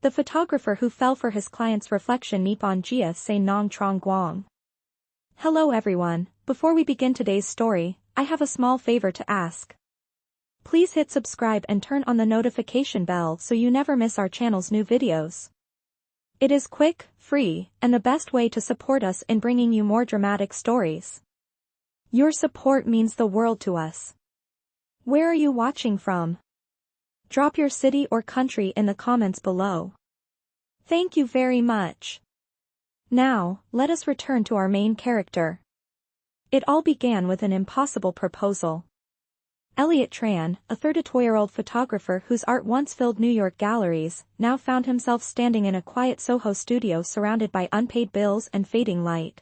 the photographer who fell for his client's reflection Nippon Jia Se Nong Trong Guang. Hello everyone, before we begin today's story, I have a small favor to ask. Please hit subscribe and turn on the notification bell so you never miss our channel's new videos. It is quick, free, and the best way to support us in bringing you more dramatic stories. Your support means the world to us. Where are you watching from? Drop your city or country in the comments below. Thank you very much. Now, let us return to our main character. It all began with an impossible proposal. Eliot Tran, a 32-year-old photographer whose art once filled New York galleries, now found himself standing in a quiet Soho studio surrounded by unpaid bills and fading light.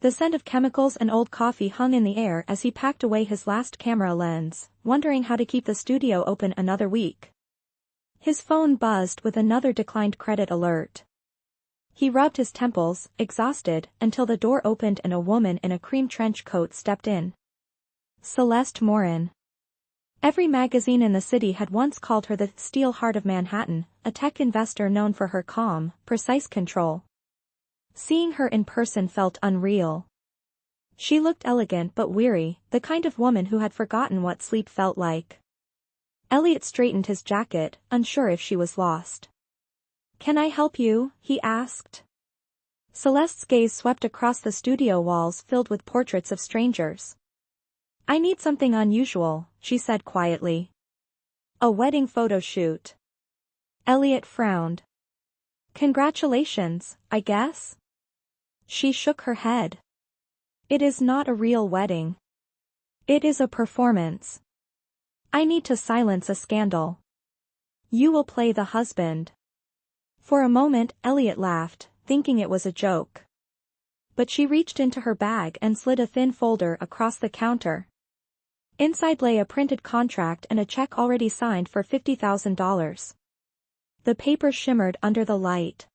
The scent of chemicals and old coffee hung in the air as he packed away his last camera lens, wondering how to keep the studio open another week. His phone buzzed with another declined credit alert. He rubbed his temples, exhausted, until the door opened and a woman in a cream trench coat stepped in. Celeste Morin. Every magazine in the city had once called her the Steel Heart of Manhattan, a tech investor known for her calm, precise control. Seeing her in person felt unreal. She looked elegant but weary, the kind of woman who had forgotten what sleep felt like. Eliot straightened his jacket, unsure if she was lost. "Can I help you?" he asked. Celeste's gaze swept across the studio walls filled with portraits of strangers. "I need something unusual," she said quietly. "A wedding photo shoot." Eliot frowned. "Congratulations, I guess?" She shook her head. "It is not a real wedding. It is a performance. I need to silence a scandal. You will play the husband." For a moment Eliot laughed, thinking it was a joke. But she reached into her bag and slid a thin folder across the counter. Inside lay a printed contract and a check already signed for $50,000. The paper shimmered under the light.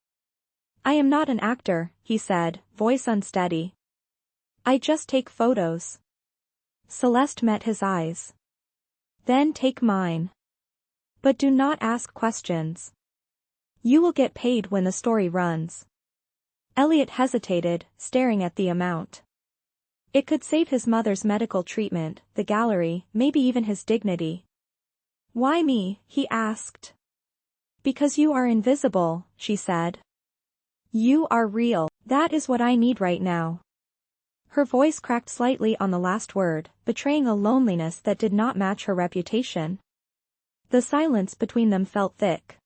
"I am not an actor," he said, voice unsteady. "I just take photos." Celeste met his eyes. "Then take mine. But do not ask questions. You will get paid when the story runs." Eliot hesitated, staring at the amount. It could save his mother's medical treatment, the gallery, maybe even his dignity. "Why me?" he asked. "Because you are invisible," she said. "You are real. That is what I need right now." Her voice cracked slightly on the last word, betraying a loneliness that did not match her reputation. The silence between them felt thick.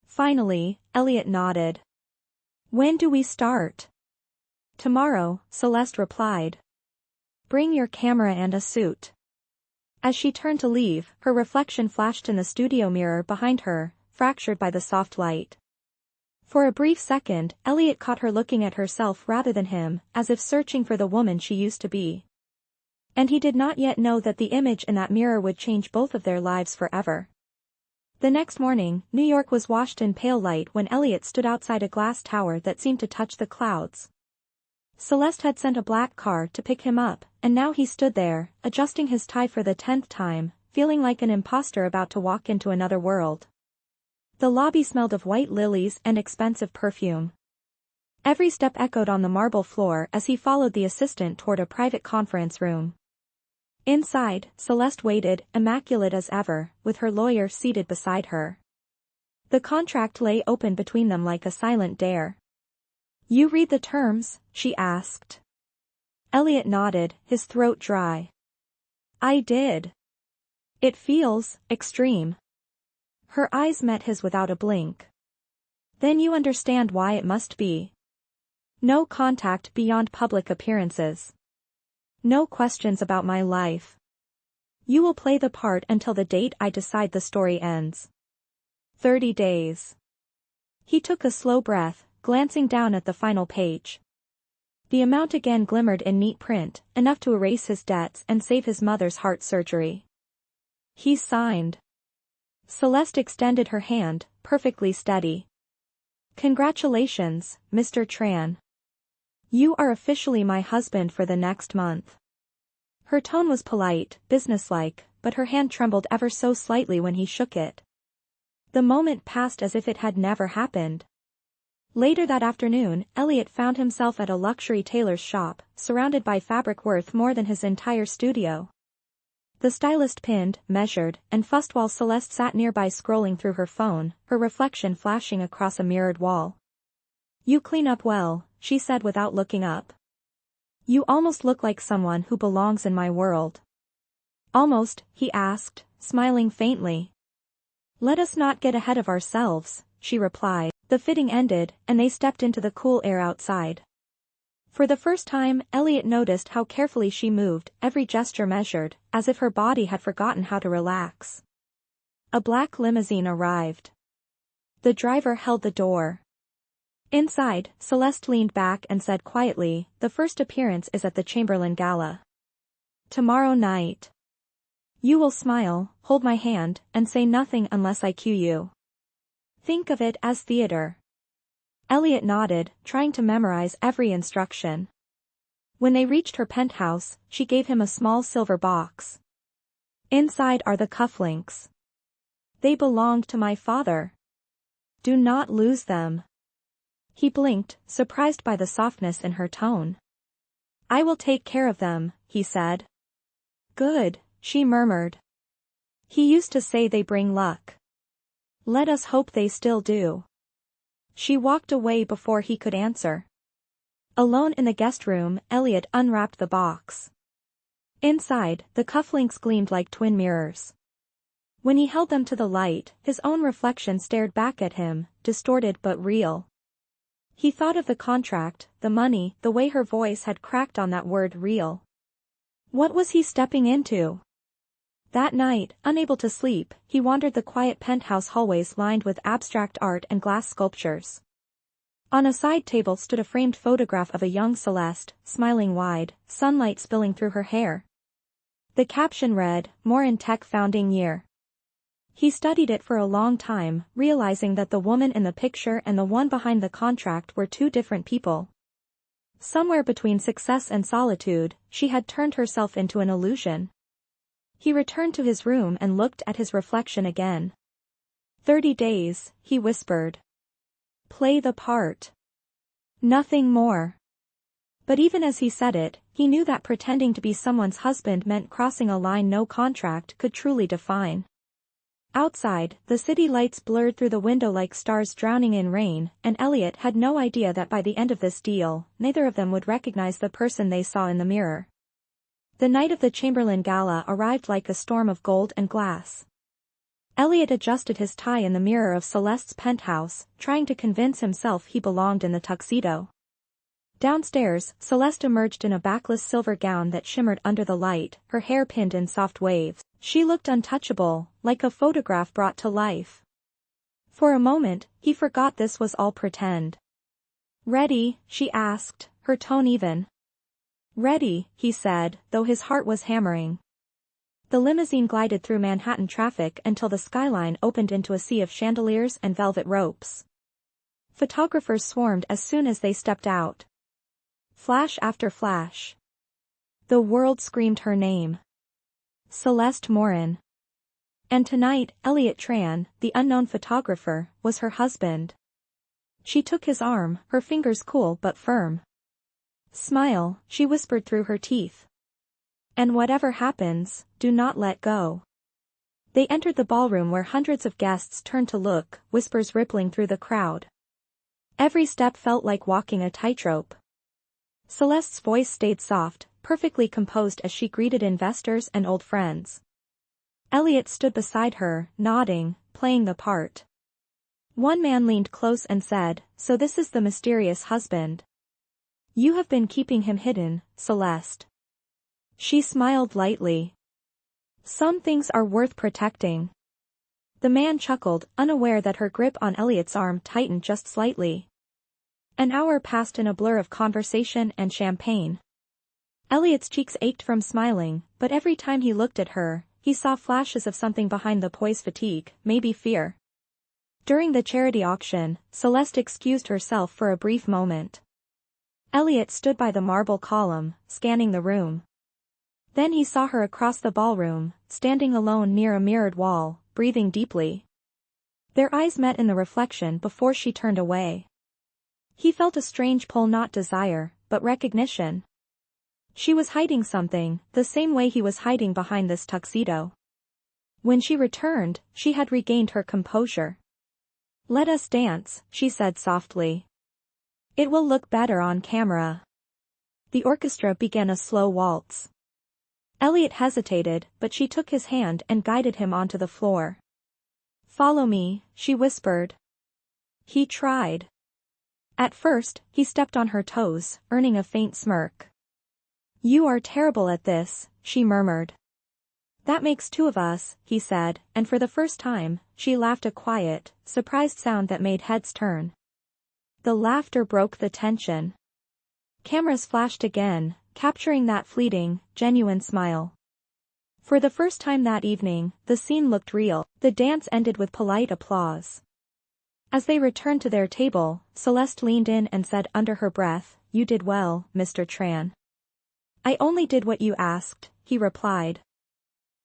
Finally, Eliot nodded. "When do we start?" "Tomorrow," Celeste replied. "Bring your camera and a suit." As she turned to leave, her reflection flashed in the studio mirror behind her, fractured by the soft light. For a brief second, Eliot caught her looking at herself rather than him, as if searching for the woman she used to be. And he did not yet know that the image in that mirror would change both of their lives forever. The next morning, New York was washed in pale light when Eliot stood outside a glass tower that seemed to touch the clouds. Celeste had sent a black car to pick him up, and now he stood there, adjusting his tie for the 10th time, feeling like an imposter about to walk into another world. The lobby smelled of white lilies and expensive perfume. Every step echoed on the marble floor as he followed the assistant toward a private conference room. Inside, Celeste waited, immaculate as ever, with her lawyer seated beside her. The contract lay open between them like a silent dare. "You read the terms?" she asked. Eliot nodded, his throat dry. "I did. It feels extreme." Her eyes met his without a blink. "Then you understand why it must be. No contact beyond public appearances. No questions about my life. You will play the part until the date I decide the story ends. 30 days. He took a slow breath, glancing down at the final page. The amount again glimmered in neat print, enough to erase his debts and save his mother's heart surgery. He signed. Celeste extended her hand, perfectly steady. "Congratulations, Mr. Tran. You are officially my husband for the next month." Her tone was polite, businesslike, but her hand trembled ever so slightly when he shook it. The moment passed as if it had never happened. Later that afternoon, Eliot found himself at a luxury tailor's shop, surrounded by fabric worth more than his entire studio. The stylist pinned, measured, and fussed while Celeste sat nearby scrolling through her phone, her reflection flashing across a mirrored wall. "You clean up well," she said without looking up. "You almost look like someone who belongs in my world." "Almost?" he asked, smiling faintly. "Let us not get ahead of ourselves," she replied. The fitting ended, and they stepped into the cool air outside. For the first time, Eliot noticed how carefully she moved, every gesture measured, as if her body had forgotten how to relax. A black limousine arrived. The driver held the door. Inside, Celeste leaned back and said quietly, "The first appearance is at the Chamberlain Gala. Tomorrow night. You will smile, hold my hand, and say nothing unless I cue you. Think of it as theater." Eliot nodded, trying to memorize every instruction. When they reached her penthouse, she gave him a small silver box. "Inside are the cufflinks. They belonged to my father. Do not lose them." He blinked, surprised by the softness in her tone. "I will take care of them," he said. "Good," she murmured. "He used to say they bring luck. Let us hope they still do." She walked away before he could answer. Alone in the guest room, Eliot unwrapped the box. Inside, the cufflinks gleamed like twin mirrors. When he held them to the light, his own reflection stared back at him, distorted but real. He thought of the contract, the money, the way her voice had cracked on that word real. What was he stepping into? That night, unable to sleep, he wandered the quiet penthouse hallways lined with abstract art and glass sculptures. On a side table stood a framed photograph of a young Celeste, smiling wide, sunlight spilling through her hair. The caption read, "Morin Tech Founding Year." He studied it for a long time, realizing that the woman in the picture and the one behind the contract were two different people. Somewhere between success and solitude, she had turned herself into an illusion. He returned to his room and looked at his reflection again. 30 days, he whispered. Play the part. Nothing more. But even as he said it, he knew that pretending to be someone's husband meant crossing a line no contract could truly define. Outside, the city lights blurred through the window like stars drowning in rain, and Eliot had no idea that by the end of this deal, neither of them would recognize the person they saw in the mirror. The night of the Chamberlain Gala arrived like a storm of gold and glass. Eliot adjusted his tie in the mirror of Celeste's penthouse, trying to convince himself he belonged in the tuxedo. Downstairs, Celeste emerged in a backless silver gown that shimmered under the light, her hair pinned in soft waves. She looked untouchable, like a photograph brought to life. For a moment, he forgot this was all pretend. "Ready?" she asked, her tone even. "Ready," he said, though his heart was hammering. The limousine glided through Manhattan traffic until the skyline opened into a sea of chandeliers and velvet ropes. Photographers swarmed as soon as they stepped out. Flash after flash. The world screamed her name. Celeste Morin. And tonight, Eliot Tran, the unknown photographer, was her husband. She took his arm, her fingers cool but firm. "Smile," she whispered through her teeth. "And whatever happens, do not let go." They entered the ballroom where hundreds of guests turned to look, whispers rippling through the crowd. Every step felt like walking a tightrope. Celeste's voice stayed soft, perfectly composed as she greeted investors and old friends. Eliot stood beside her, nodding, playing the part. One man leaned close and said, "So this is the mysterious husband. You have been keeping him hidden, Celeste." She smiled lightly. "Some things are worth protecting." The man chuckled, unaware that her grip on Eliot's arm tightened just slightly. An hour passed in a blur of conversation and champagne. Eliot's cheeks ached from smiling, but every time he looked at her, he saw flashes of something behind the poise fatigue, maybe fear. During the charity auction, Celeste excused herself for a brief moment. Eliot stood by the marble column, scanning the room. Then he saw her across the ballroom, standing alone near a mirrored wall, breathing deeply. Their eyes met in the reflection before she turned away. He felt a strange pull, not desire, but recognition. She was hiding something, the same way he was hiding behind this tuxedo. When she returned, she had regained her composure. "Let us dance," she said softly. "It will look better on camera." The orchestra began a slow waltz. Eliot hesitated, but she took his hand and guided him onto the floor. "Follow me," she whispered. He tried. At first, he stepped on her toes, earning a faint smirk. "You are terrible at this," she murmured. "That makes two of us," he said, and for the first time, she laughed, a quiet, surprised sound that made heads turn. The laughter broke the tension. Cameras flashed again, capturing that fleeting, genuine smile. For the first time that evening, the scene looked real. The dance ended with polite applause. As they returned to their table, Celeste leaned in and said under her breath, "You did well, Mr. Tran." "I only did what you asked," he replied.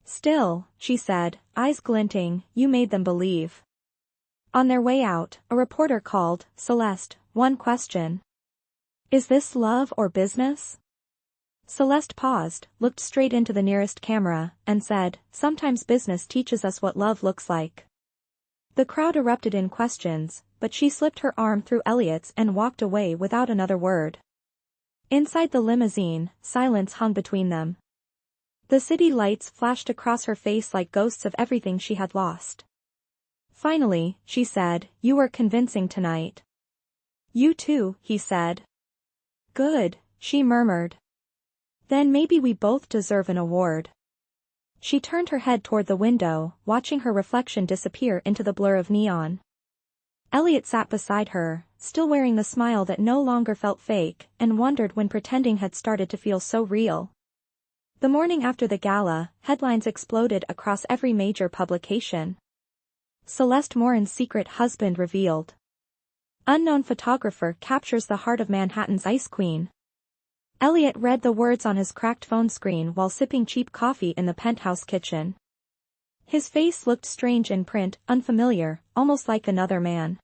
"Still," she said, eyes glinting, "you made them believe." On their way out, a reporter called, "Celeste, one question. Is this love or business?" Celeste paused, looked straight into the nearest camera, and said, "Sometimes business teaches us what love looks like." The crowd erupted in questions, but she slipped her arm through Eliot's and walked away without another word. Inside the limousine, silence hung between them. The city lights flashed across her face like ghosts of everything she had lost. Finally, she said, "You were convincing tonight." "You too," he said. "Good," she murmured. "Then maybe we both deserve an award." She turned her head toward the window, watching her reflection disappear into the blur of neon. Eliot sat beside her, still wearing the smile that no longer felt fake, and wondered when pretending had started to feel so real. The morning after the gala, headlines exploded across every major publication. Celeste Morin's secret husband revealed. Unknown photographer captures the heart of Manhattan's ice queen. Eliot read the words on his cracked phone screen while sipping cheap coffee in the penthouse kitchen. His face looked strange in print, unfamiliar, almost like another man.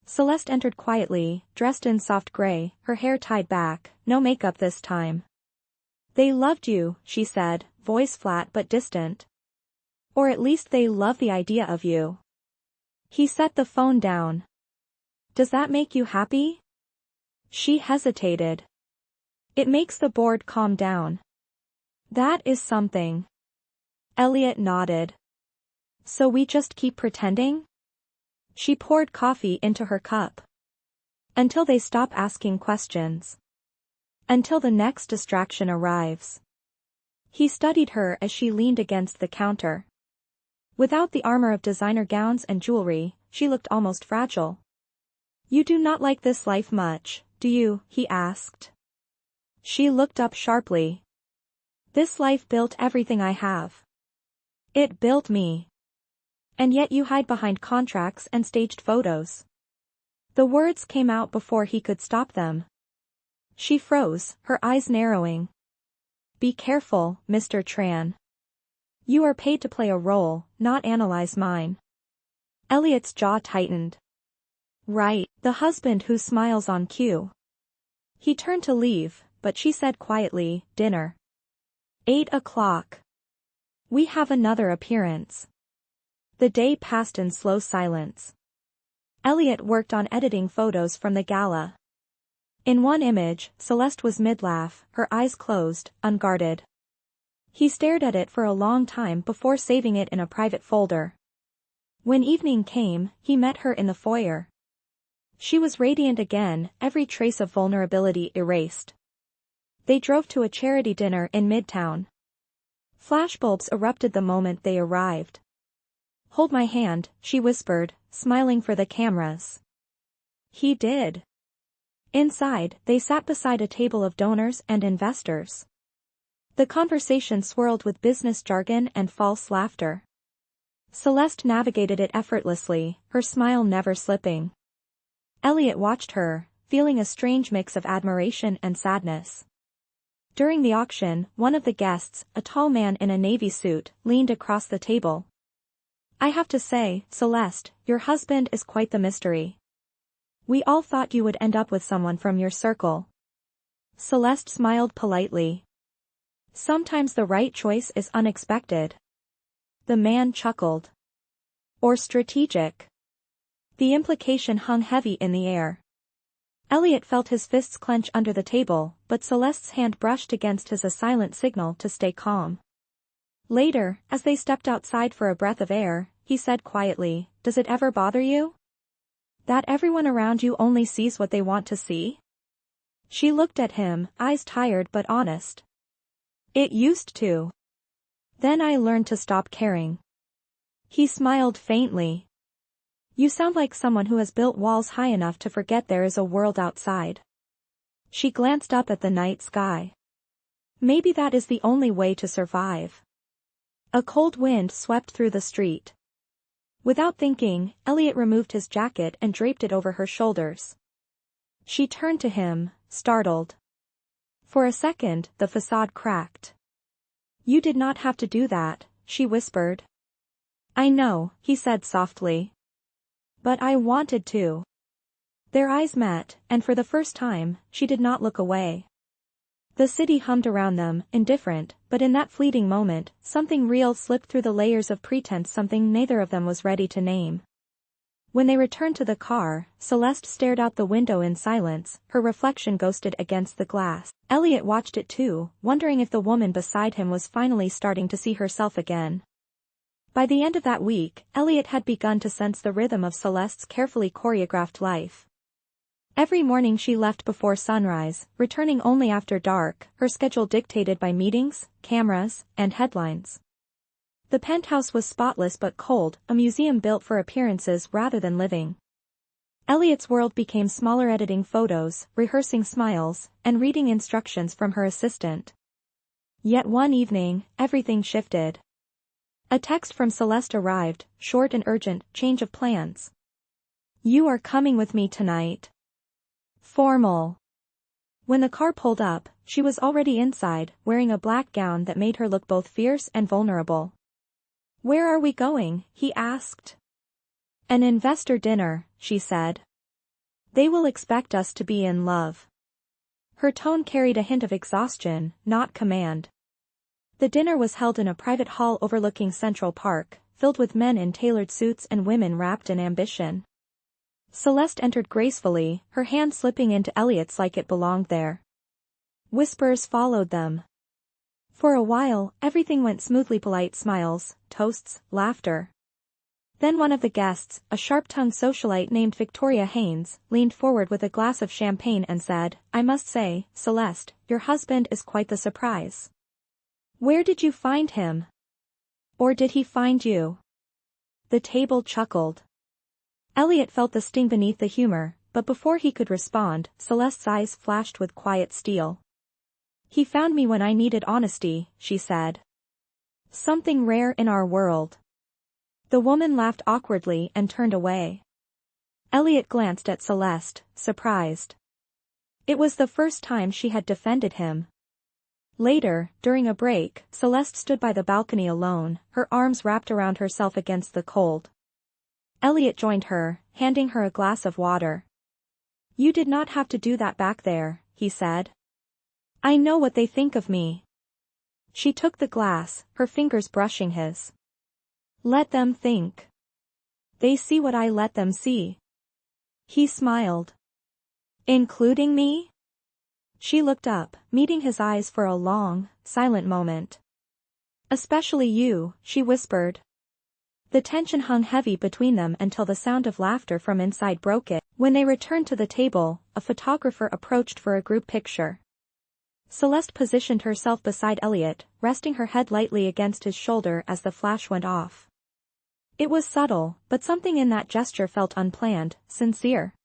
Celeste entered quietly, dressed in soft gray, her hair tied back, no makeup this time. "They loved you," she said, voice flat but distant. "Or at least they love the idea of you." He set the phone down. "Does that make you happy?" She hesitated. "It makes the board calm down." "That is something." Eliot nodded. "So we just keep pretending?" She poured coffee into her cup. "Until they stop asking questions. Until the next distraction arrives." He studied her as she leaned against the counter. Without the armor of designer gowns and jewelry, she looked almost fragile. "You do not like this life much, do you?" he asked. She looked up sharply. "This life built everything I have. It built me. And yet you hide behind contracts and staged photos." The words came out before he could stop them. She froze, her eyes narrowing. "Be careful, Mr. Tran. You are paid to play a role, not analyze mine." Eliot's jaw tightened. "Right, the husband who smiles on cue." He turned to leave, but she said quietly, "Dinner. 8 o'clock. We have another appearance." The day passed in slow silence. Eliot worked on editing photos from the gala. In one image, Celeste was mid-laugh, her eyes closed, unguarded. He stared at it for a long time before saving it in a private folder. When evening came, he met her in the foyer. She was radiant again, every trace of vulnerability erased. They drove to a charity dinner in Midtown. Flashbulbs erupted the moment they arrived. "Hold my hand," she whispered, smiling for the cameras. He did. Inside, they sat beside a table of donors and investors. The conversation swirled with business jargon and false laughter. Celeste navigated it effortlessly, her smile never slipping. Eliot watched her, feeling a strange mix of admiration and sadness. During the auction, one of the guests, a tall man in a navy suit, leaned across the table. I have to say, Celeste, your husband is quite the mystery. We all thought you would end up with someone from your circle. Celeste smiled politely. Sometimes the right choice is unexpected. The man chuckled. Or strategic. The implication hung heavy in the air. Eliot felt his fists clench under the table, but Celeste's hand brushed against his, a silent signal to stay calm. Later, as they stepped outside for a breath of air, he said quietly, "Does it ever bother you? That everyone around you only sees what they want to see?" She looked at him, eyes tired but honest. "It used to. Then I learned to stop caring." He smiled faintly. "You sound like someone who has built walls high enough to forget there is a world outside." She glanced up at the night sky. "Maybe that is the only way to survive." A cold wind swept through the street. Without thinking, Eliot removed his jacket and draped it over her shoulders. She turned to him, startled. For a second, the facade cracked. "You did not have to do that," she whispered. "I know," he said softly. "But I wanted to." Their eyes met, and for the first time, she did not look away. The city hummed around them, indifferent, but in that fleeting moment, something real slipped through the layers of pretense, something neither of them was ready to name. When they returned to the car, Celeste stared out the window in silence, her reflection ghosted against the glass. Eliot watched it too, wondering if the woman beside him was finally starting to see herself again. By the end of that week, Eliot had begun to sense the rhythm of Celeste's carefully choreographed life. Every morning she left before sunrise, returning only after dark, her schedule dictated by meetings, cameras, and headlines. The penthouse was spotless but cold, a museum built for appearances rather than living. Eliot's world became smaller, editing photos, rehearsing smiles, and reading instructions from her assistant. Yet one evening, everything shifted. A text from Celeste arrived, short and urgent, "Change of plans. You are coming with me tonight." Formal. When the car pulled up, she was already inside, wearing a black gown that made her look both fierce and vulnerable. "Where are we going?" he asked. "An investor dinner," she said. "They will expect us to be in love." Her tone carried a hint of exhaustion, not command. The dinner was held in a private hall overlooking Central Park, filled with men in tailored suits and women wrapped in ambition. Celeste entered gracefully, her hand slipping into Eliot's like it belonged there. Whispers followed them. For a while, everything went smoothly, polite smiles, toasts, laughter. Then one of the guests, a sharp-tongued socialite named Victoria Haynes, leaned forward with a glass of champagne and said, "I must say, Celeste, your husband is quite the surprise. Where did you find him? Or did he find you?" The table chuckled. Eliot felt the sting beneath the humor, but before he could respond, Celeste's eyes flashed with quiet steel. "He found me when I needed honesty," she said. "Something rare in our world." The woman laughed awkwardly and turned away. Eliot glanced at Celeste, surprised. It was the first time she had defended him. Later, during a break, Celeste stood by the balcony alone, her arms wrapped around herself against the cold. Eliot joined her, handing her a glass of water. "You did not have to do that back there," he said. "I know what they think of me." She took the glass, her fingers brushing his. "Let them think. They see what I let them see." He smiled. "Including me?" She looked up, meeting his eyes for a long, silent moment. "Especially you," she whispered. The tension hung heavy between them until the sound of laughter from inside broke it. When they returned to the table, a photographer approached for a group picture. Celeste positioned herself beside Eliot, resting her head lightly against his shoulder as the flash went off. It was subtle, but something in that gesture felt unplanned, sincere.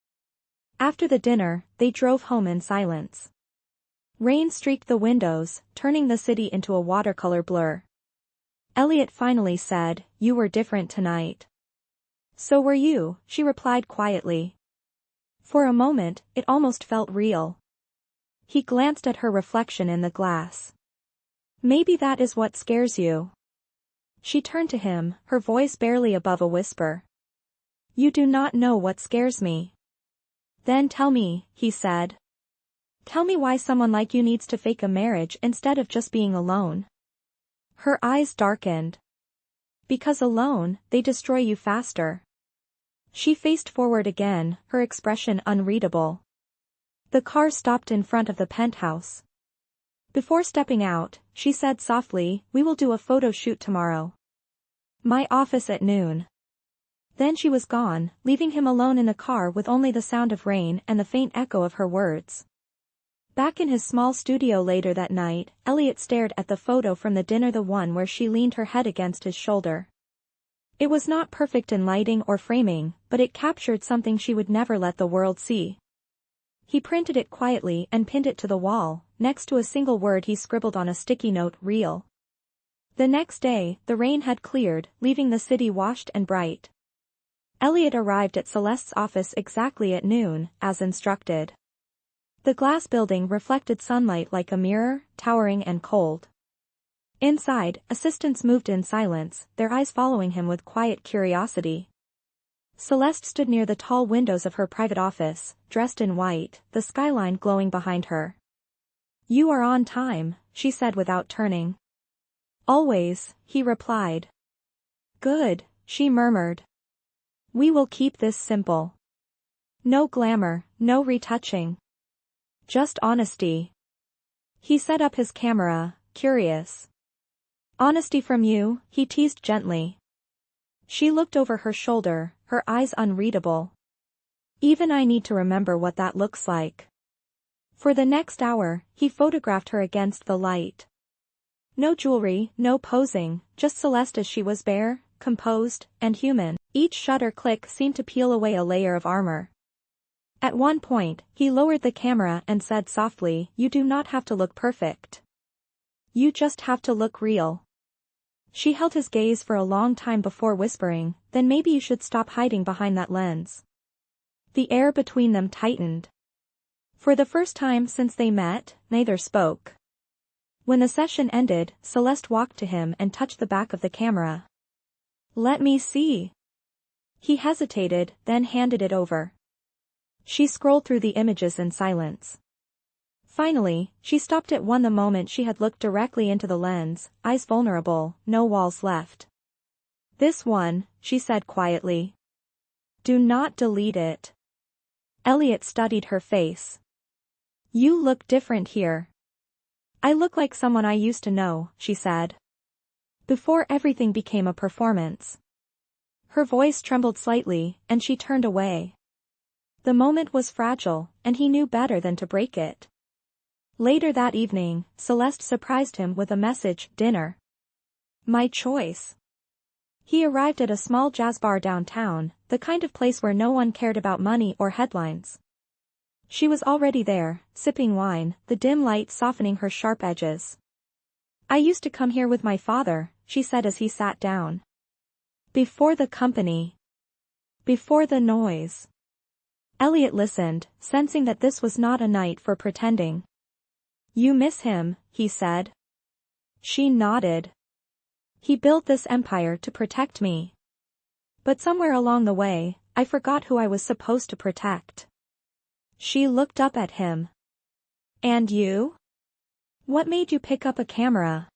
After the dinner, they drove home in silence. Rain streaked the windows, turning the city into a watercolor blur. Eliot finally said, "You were different tonight." "So were you," she replied quietly. For a moment, it almost felt real. He glanced at her reflection in the glass. "Maybe that is what scares you." She turned to him, her voice barely above a whisper. You do not know what scares me. Then tell me, he said. Tell me why someone like you needs to fake a marriage instead of just being alone. Her eyes darkened. Because alone, they destroy you faster. She faced forward again, her expression unreadable. The car stopped in front of the penthouse. Before stepping out, she said softly, we will do a photo shoot tomorrow. My office at noon. Then she was gone, leaving him alone in the car with only the sound of rain and the faint echo of her words. Back in his small studio later that night, Eliot stared at the photo from the dinner, the one where she leaned her head against his shoulder. It was not perfect in lighting or framing, but it captured something she would never let the world see. He printed it quietly and pinned it to the wall, next to a single word he scribbled on a sticky note, real. The next day, the rain had cleared, leaving the city washed and bright. Eliot arrived at Celeste's office exactly at noon, as instructed. The glass building reflected sunlight like a mirror, towering and cold. Inside, assistants moved in silence, their eyes following him with quiet curiosity. Celeste stood near the tall windows of her private office, dressed in white, the skyline glowing behind her. You are on time, she said without turning. Always, he replied. Good, she murmured. We will keep this simple. No glamour, no retouching. Just honesty. He set up his camera, curious. Honesty from you, he teased gently. She looked over her shoulder, her eyes unreadable. Even I need to remember what that looks like. For the next hour, he photographed her against the light. No jewelry, no posing, just Celeste as she was, bare, composed, and human. Each shutter click seemed to peel away a layer of armor. At one point, he lowered the camera and said softly, you do not have to look perfect. You just have to look real. She held his gaze for a long time before whispering, then maybe you should stop hiding behind that lens. The air between them tightened. For the first time since they met, neither spoke. When the session ended, Celeste walked to him and touched the back of the camera. Let me see. He hesitated, then handed it over. She scrolled through the images in silence. Finally, she stopped at one the moment she had looked directly into the lens, eyes vulnerable, no walls left. This one, she said quietly. Do not delete it. Eliot studied her face. You look different here. I look like someone I used to know, she said. Before everything became a performance. Her voice trembled slightly, and she turned away. The moment was fragile, and he knew better than to break it. Later that evening, Celeste surprised him with a message, dinner. My choice. He arrived at a small jazz bar downtown, the kind of place where no one cared about money or headlines. She was already there, sipping wine, the dim light softening her sharp edges. I used to come here with my father, she said as he sat down. Before the company. Before the noise. Eliot listened, sensing that this was not a night for pretending. You miss him, he said. She nodded. He built this empire to protect me. But somewhere along the way, I forgot who I was supposed to protect. She looked up at him. And you? What made you pick up a camera?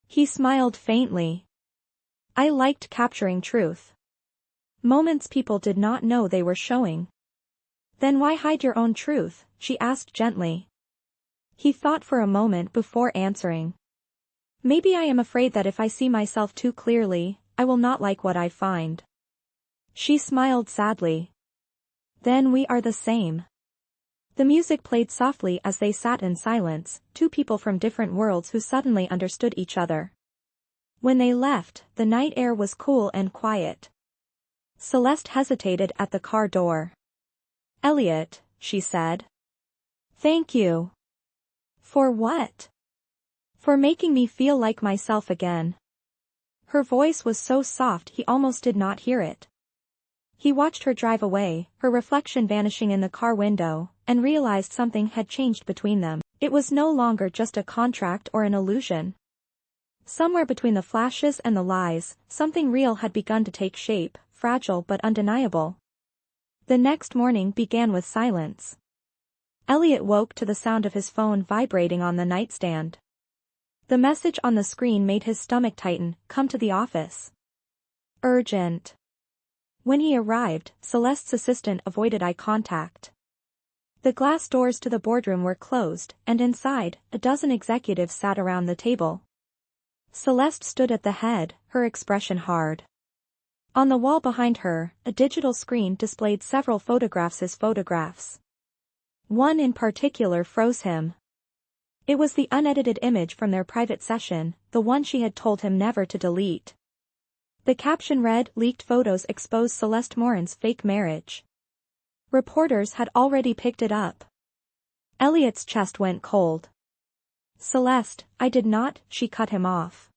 He smiled faintly. I liked capturing truth. Moments people did not know they were showing. Then why hide your own truth? She asked gently. He thought for a moment before answering. Maybe I am afraid that if I see myself too clearly, I will not like what I find. She smiled sadly. Then we are the same. The music played softly as they sat in silence, two people from different worlds who suddenly understood each other. When they left, the night air was cool and quiet. Celeste hesitated at the car door. Eliot, she said. Thank you. For what? For making me feel like myself again. Her voice was so soft he almost did not hear it. He watched her drive away, her reflection vanishing in the car window, and realized something had changed between them. It was no longer just a contract or an illusion. Somewhere between the flashes and the lies, something real had begun to take shape, fragile but undeniable. The next morning began with silence. Eliot woke to the sound of his phone vibrating on the nightstand. The message on the screen made his stomach tighten. Come to the office. Urgent. When he arrived, Celeste's assistant avoided eye contact. The glass doors to the boardroom were closed, and inside, a dozen executives sat around the table. Celeste stood at the head, her expression hard. On the wall behind her, a digital screen displayed several photographs. His photographs. One in particular froze him. It was the unedited image from their private session, the one she had told him never to delete. The caption read, "Leaked photos expose Celeste Morin's fake marriage." Reporters had already picked it up. Eliot's chest went cold. "Celeste, I did not," she cut him off.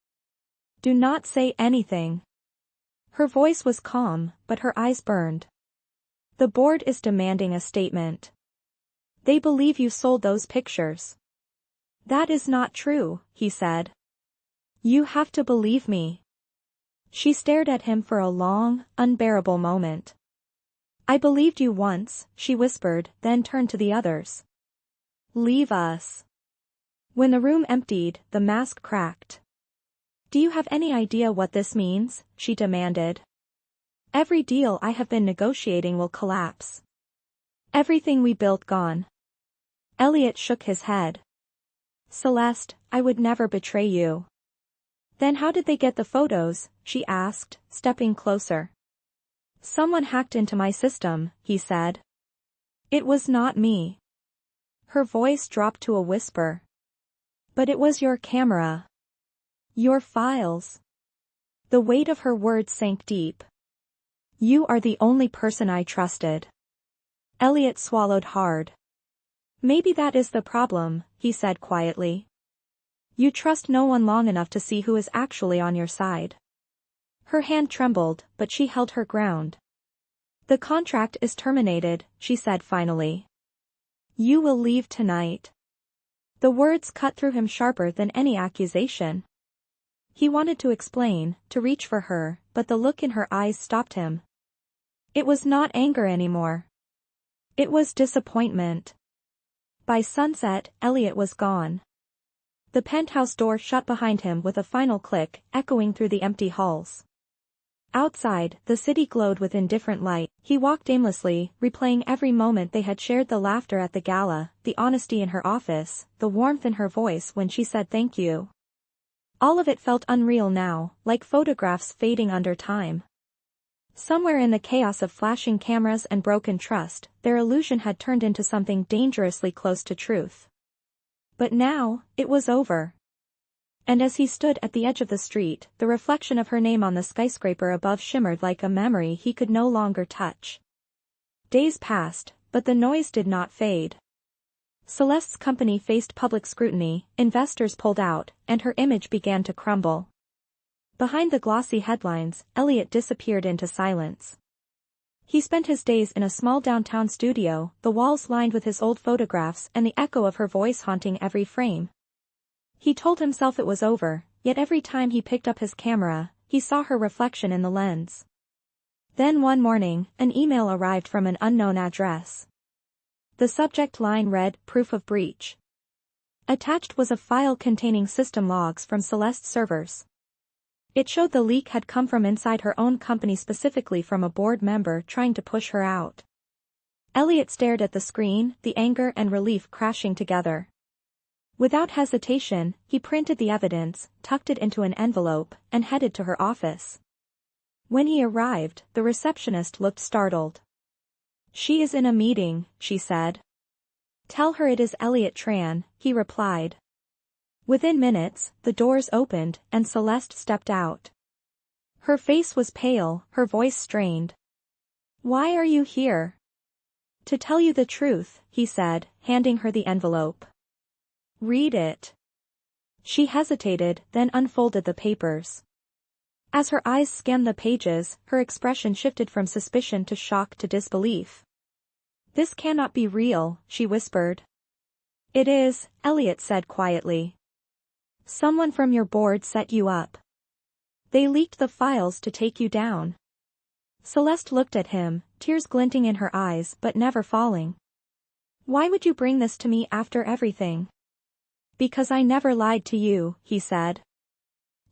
"Do not say anything." Her voice was calm, but her eyes burned. "The board is demanding a statement. They believe you sold those pictures." "That is not true," he said. "You have to believe me." She stared at him for a long, unbearable moment. "I believed you once," she whispered, then turned to the others. "Leave us." When the room emptied, the mask cracked. "Do you have any idea what this means?" she demanded. "Every deal I have been negotiating will collapse. Everything we built gone." Eliot shook his head. "Celeste, I would never betray you." "Then how did they get the photos?" she asked, stepping closer. "Someone hacked into my system," he said. "It was not me." Her voice dropped to a whisper. "But it was your camera. Your files." The weight of her words sank deep. "You are the only person I trusted." Eliot swallowed hard. "Maybe that is the problem," he said quietly. "You trust no one long enough to see who is actually on your side." Her hand trembled, but she held her ground. "The contract is terminated," she said finally. "You will leave tonight." The words cut through him sharper than any accusation. He wanted to explain, to reach for her, but the look in her eyes stopped him. It was not anger anymore. It was disappointment. By sunset, Eliot was gone. The penthouse door shut behind him with a final click, echoing through the empty halls. Outside, the city glowed with indifferent light. He walked aimlessly, replaying every moment they had shared, the laughter at the gala, the honesty in her office, the warmth in her voice when she said thank you. All of it felt unreal now, like photographs fading under time. Somewhere in the chaos of flashing cameras and broken trust, their illusion had turned into something dangerously close to truth. But now, it was over. And as he stood at the edge of the street, the reflection of her name on the skyscraper above shimmered like a memory he could no longer touch. Days passed, but the noise did not fade. Celeste's company faced public scrutiny, investors pulled out, and her image began to crumble. Behind the glossy headlines, Eliot disappeared into silence. He spent his days in a small downtown studio, the walls lined with his old photographs and the echo of her voice haunting every frame. He told himself it was over, yet every time he picked up his camera, he saw her reflection in the lens. Then one morning, an email arrived from an unknown address. The subject line read, "Proof of breach." Attached was a file containing system logs from Celeste's servers. It showed the leak had come from inside her own company, specifically from a board member trying to push her out. Eliot stared at the screen, the anger and relief crashing together. Without hesitation, he printed the evidence, tucked it into an envelope, and headed to her office. When he arrived, the receptionist looked startled. "She is in a meeting," she said. "Tell her it is Eliot Tran," he replied. Within minutes, the doors opened, and Celeste stepped out. Her face was pale, her voice strained. "Why are you here?" "To tell you the truth," he said, handing her the envelope. "Read it." She hesitated, then unfolded the papers. As her eyes scanned the pages, her expression shifted from suspicion to shock to disbelief. "This cannot be real," she whispered. "It is," Eliot said quietly. Someone from your board set you up. They leaked the files to take you down. Celeste looked at him, tears glinting in her eyes but never falling. Why would you bring this to me after everything? Because I never lied to you, he said.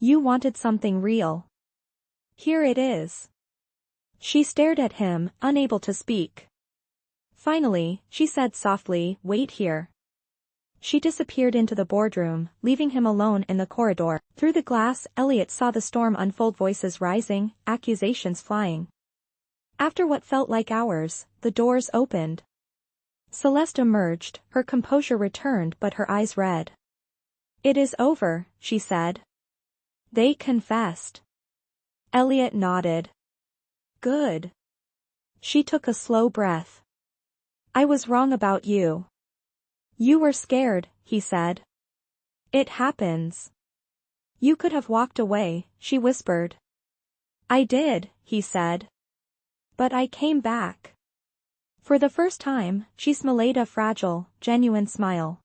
You wanted something real. Here it is. She stared at him, unable to speak. Finally, she said softly, wait here. She disappeared into the boardroom, leaving him alone in the corridor. Through the glass, Eliot saw the storm unfold, voices rising, accusations flying. After what felt like hours, the doors opened. Celeste emerged, her composure returned but her eyes red. It is over, she said. They confessed. Eliot nodded. Good. She took a slow breath. I was wrong about you. You were scared, he said. It happens. You could have walked away, she whispered. I did, he said. But I came back. For the first time, she smiled a fragile, genuine smile.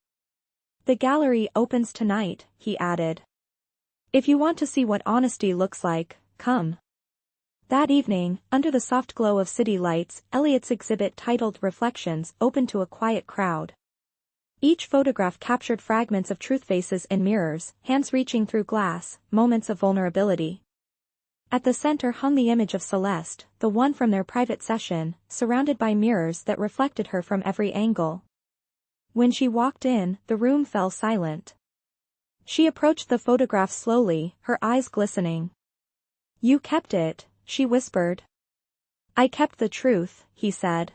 The gallery opens tonight, he added. If you want to see what honesty looks like, come. That evening, under the soft glow of city lights, Eliot's exhibit titled Reflections opened to a quiet crowd. Each photograph captured fragments of truth, faces in mirrors, hands reaching through glass, moments of vulnerability. At the center hung the image of Celeste, the one from their private session, surrounded by mirrors that reflected her from every angle. When she walked in, the room fell silent. She approached the photograph slowly, her eyes glistening. You kept it, she whispered. I kept the truth, he said.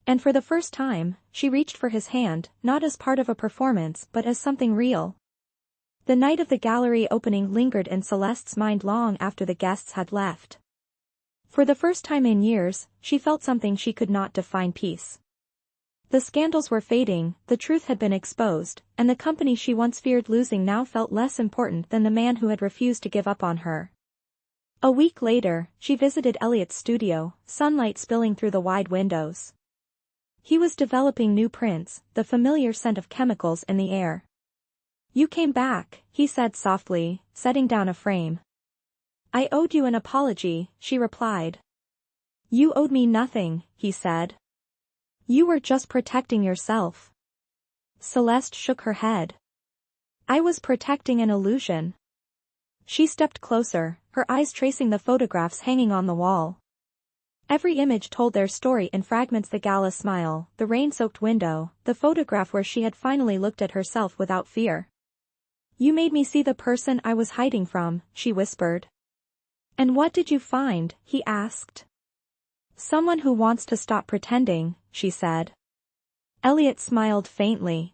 And for the first time, she reached for his hand, not as part of a performance but as something real. The night of the gallery opening lingered in Celeste's mind long after the guests had left. For the first time in years, she felt something she could not define: peace. The scandals were fading, the truth had been exposed, and the company she once feared losing now felt less important than the man who had refused to give up on her. A week later, she visited Eliot's studio, sunlight spilling through the wide windows. He was developing new prints, the familiar scent of chemicals in the air. You came back, he said softly, setting down a frame. I owed you an apology, she replied. You owed me nothing, he said. You were just protecting yourself. Celeste shook her head. I was protecting an illusion. She stepped closer, her eyes tracing the photographs hanging on the wall. Every image told their story in fragments: the gala smile, the rain-soaked window, the photograph where she had finally looked at herself without fear. You made me see the person I was hiding from, she whispered. And what did you find? He asked. Someone who wants to stop pretending, she said. Eliot smiled faintly.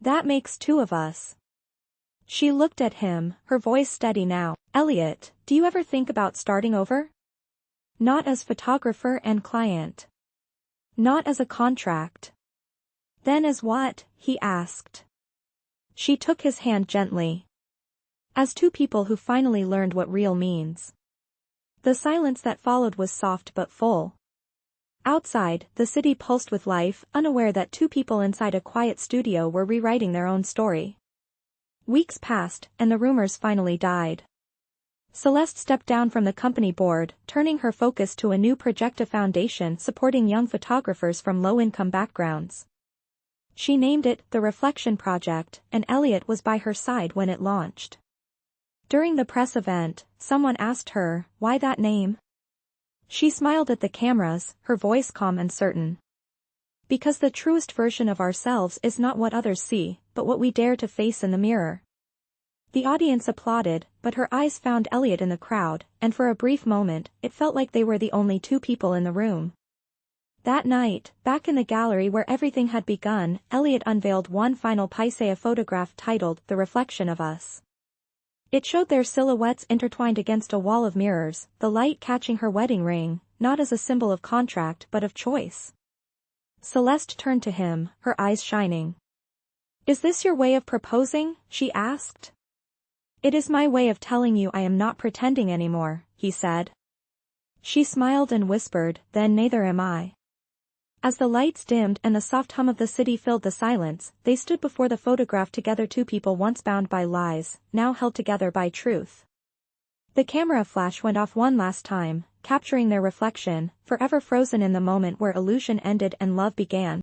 That makes two of us. She looked at him, her voice steady now. Eliot, do you ever think about starting over? Not as photographer and client. Not as a contract. Then as what? He asked. She took his hand gently. As two people who finally learned what real means. The silence that followed was soft but full. Outside, the city pulsed with life, unaware that two people inside a quiet studio were rewriting their own story. Weeks passed, and the rumors finally died. Celeste stepped down from the company board, turning her focus to a new project: a foundation supporting young photographers from low-income backgrounds. She named it the Reflection Project, and Eliot was by her side when it launched. During the press event, someone asked her, why that name? She smiled at the cameras, her voice calm and certain. Because the truest version of ourselves is not what others see, but what we dare to face in the mirror. The audience applauded, but her eyes found Eliot in the crowd, and for a brief moment, it felt like they were the only two people in the room. That night, back in the gallery where everything had begun, Eliot unveiled one final piece: a photograph titled The Reflection of Us. It showed their silhouettes intertwined against a wall of mirrors, the light catching her wedding ring, not as a symbol of contract but of choice. Celeste turned to him, her eyes shining. Is this your way of proposing? She asked. It is my way of telling you I am not pretending anymore, he said. She smiled and whispered, then neither am I. As the lights dimmed and the soft hum of the city filled the silence, they stood before the photograph together, two people once bound by lies, now held together by truth. The camera flash went off one last time, capturing their reflection, forever frozen in the moment where illusion ended and love began.